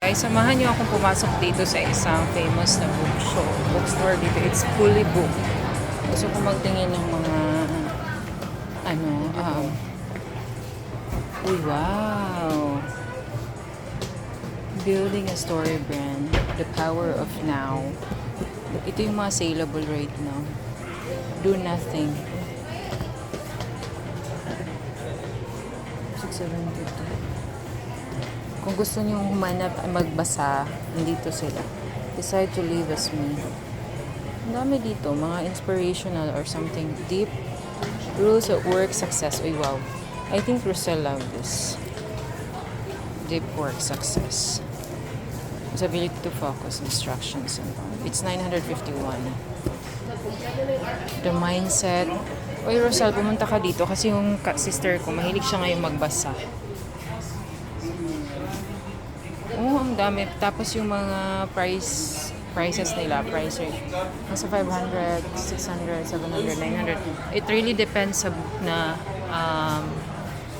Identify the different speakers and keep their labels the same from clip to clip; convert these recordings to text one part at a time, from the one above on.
Speaker 1: Guys, samahan niyo akong pumasok dito sa isang famous na bookstore dito. It's fully booked. Gusto ko magtingin ng mga ano, uy, wow. Building a story brand. The power of now. Ito yung mga saleable right now. Do nothing. 672. Kung gusto niyo humanap at magbasa, nandito sila. Decide to live as me. Ang dami dito, mga inspirational or something deep. Rules of work success. Uy, wow. I think Rosel loved this. Deep work success. Its ability to focus, instructions, and all. It's 951. The mindset. Uy, Rosel, pumunta ka dito kasi yung sister ko, mahilig siya ngayong magbasa. Oo, ang dami. Tapos yung mga prices nila, price rate. Nasa 500, 600, 700, 900. It really depends sa book na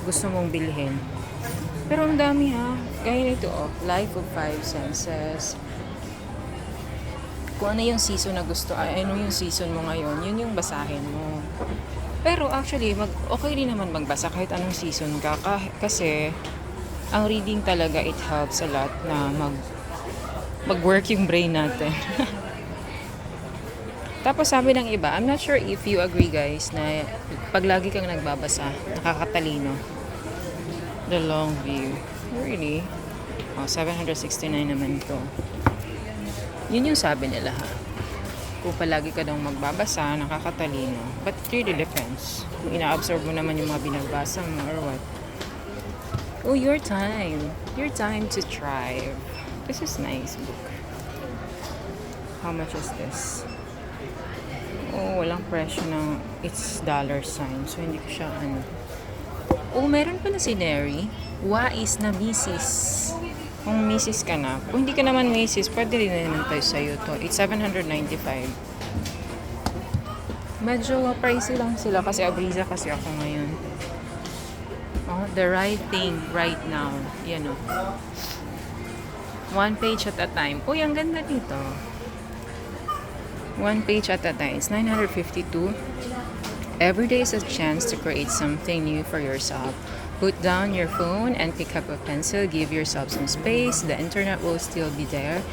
Speaker 1: gusto mong bilhin. Pero ang dami ha. Gaya nito, Life of Five Senses. Kung ano yung season na gusto, ano yung season mo ngayon, yun yung basahin mo. Pero actually, okay din naman magbasa kahit anong season ka. Kasi, ang reading talaga, it helps a lot na mag-work yung brain natin. Tapos sabi ng iba, I'm not sure if you agree guys, na pag lagi kang nagbabasa, nakakatalino. The long view. Really? 769 naman to. Yun yung sabi nila ha. Kung palagi ka daw magbabasa, nakakatalino. But it really depends. Kung ina-absorb mo naman yung mga binabasa mo or what. Oh, your time. Your time to thrive. This is nice book. How much is this? Oh, walang presyo ng it's dollar sign. So, hindi ko siya ano. Oh, meron pala si Neri. Wais na misis. Kung misis ka na. Kung hindi ka naman misis, pwede rin naman tayo sa'yo to. It's 795. Medyo pricey lang sila kasi abriza kasi ako ngayon. Oh, the right thing right now. Yan o. One page at a time. Uy, ang ganda dito. One page at a time. It's 952. Every day is a chance to create something new for yourself. Put down your phone and pick up a pencil. Give yourself some space. The internet will still be there.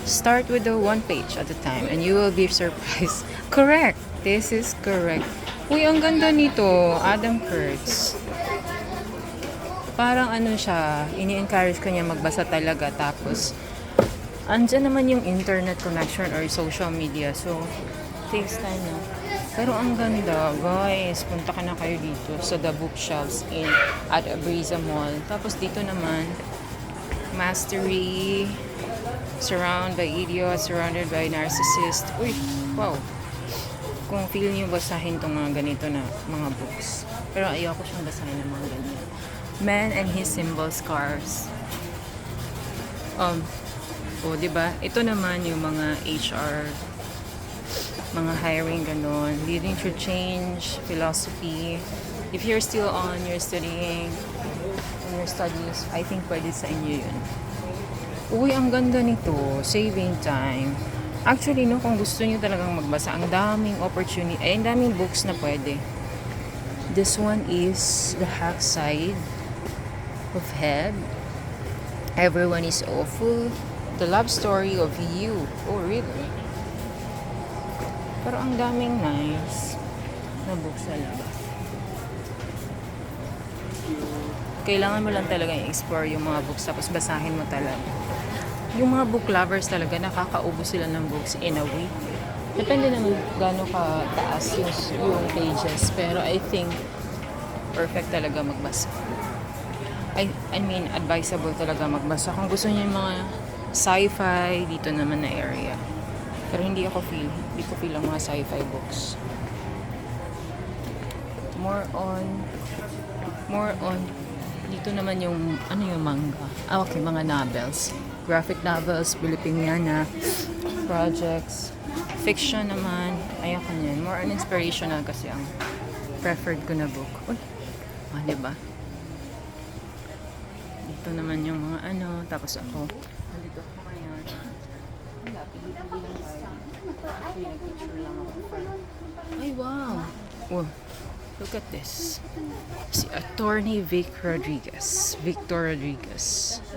Speaker 1: Start with the one page at a time and you will be surprised. Correct. This is correct. Uy, ang ganda nito. Adam Kurtz. Parang ano siya, ini-encourage ko niya magbasa talaga. Tapos, andyan naman yung internet connection or social media. So, takes time na. Pero ang ganda, guys. Punta ka na kayo dito sa The Bookshelves at Abriza Mall. Tapos dito naman, Mastery, Surrounded by Idiots, Surrounded by Narcissists. Uy, wow. Kung feel niyo basahin tong mga ganito na mga books. Pero ayoko siyang basahin ng mga ganito. Man and His Symbol Scars. Diba? Ito naman yung mga HR, mga hiring ganon, leading through change, philosophy. If you're still on, you're studying, in your studies, I think pwede sa inyo yun. Uy, ang ganda nito. Saving time. Actually, no, kung gusto niyo talagang magbasa, ang daming opportunity, ang daming books na pwede. This one is The Hack Side of Head. Everyone is awful. The love story of you. Oh, really? Pero ang daming nice na books sa labas. Kailangan mo lang talaga i-explore yung mga books tapos basahin mo talaga. Yung mga book lovers talaga, nakakaubos sila ng books in a week. Depende naman gaano ka taas yung pages. Pero I think perfect talaga magbasa. I mean, advisable talaga magbasa. Kung gusto niyo yung mga sci-fi, dito naman na area. Pero hindi ko feel ang mga sci-fi books. More on, dito naman yung, yung manga. Okay, mga novels. Graphic novels, Filipiniana, projects, fiction naman. Ayoko niyan. More on inspirational kasi ang preferred ko na book. Uy, diba? Ito naman yung mga tapos ako Nandito ako ngayon. Wala, pili-pili lang tayo. Actually, nag-picture lang ako. Ay, wow! Wow. Look at this. Si Attorney Victor Rodriguez.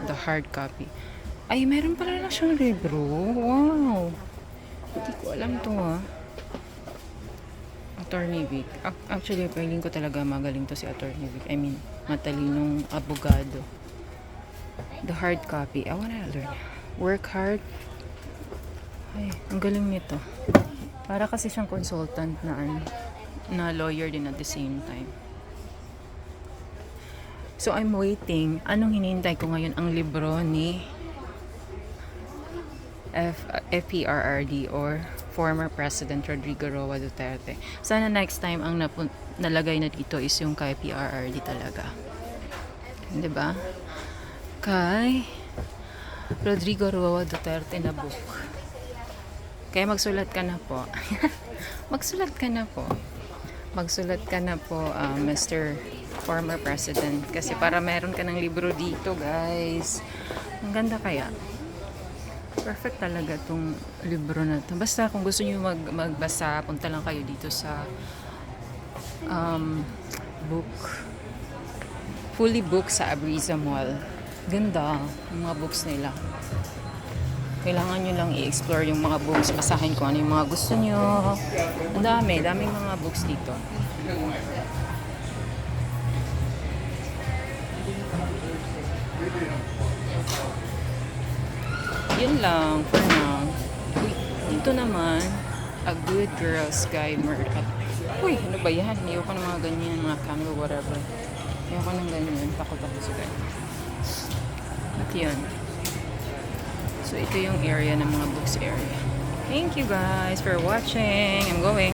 Speaker 1: The hard copy. Ay, meron pala na siyang libro. Wow! Hindi ko alam to Attorney Vic. Actually, feeling ko talaga magaling to si Attorney Vic. I mean, matalinong abogado. The hard copy. I wanna learn. Work hard. Ay, ang galing nito. Para kasi siyang consultant na lawyer din at the same time. So, I'm waiting. Anong hinihintay ko ngayon? Ang libro ni FPRRD or former President Rodrigo Roa Duterte. Sana next time ang nalagay na dito is yung kay PRRD talaga. Diba? Kay Rodrigo Roa Duterte na book. Kaya magsulat ka na po. Magsulat ka na po. Magsulat ka na po, Mr. Former President. Kasi para meron ka ng libro dito, guys. Ang ganda kaya. Perfect talaga tong libro na to. Basta kung gusto niyo magbasa, punta lang kayo dito sa book. Fully book sa Abriza Mall. Ganda yung mga books nila. Kailangan nyo lang i-explore yung mga books. Basahin ko ano yung mga gusto nyo. Ang daming mga books dito. Yun lang for now. Uy, dito naman, A Good Girl's Guide Murder. Uy, ano ba yan? Ayoko ng mga ganyan, mga camera, whatever. Ayoko ng ganyan. Takot ako sa ganyan. At yun. So, ito yung area ng mga books area. Thank you guys for watching. I'm going.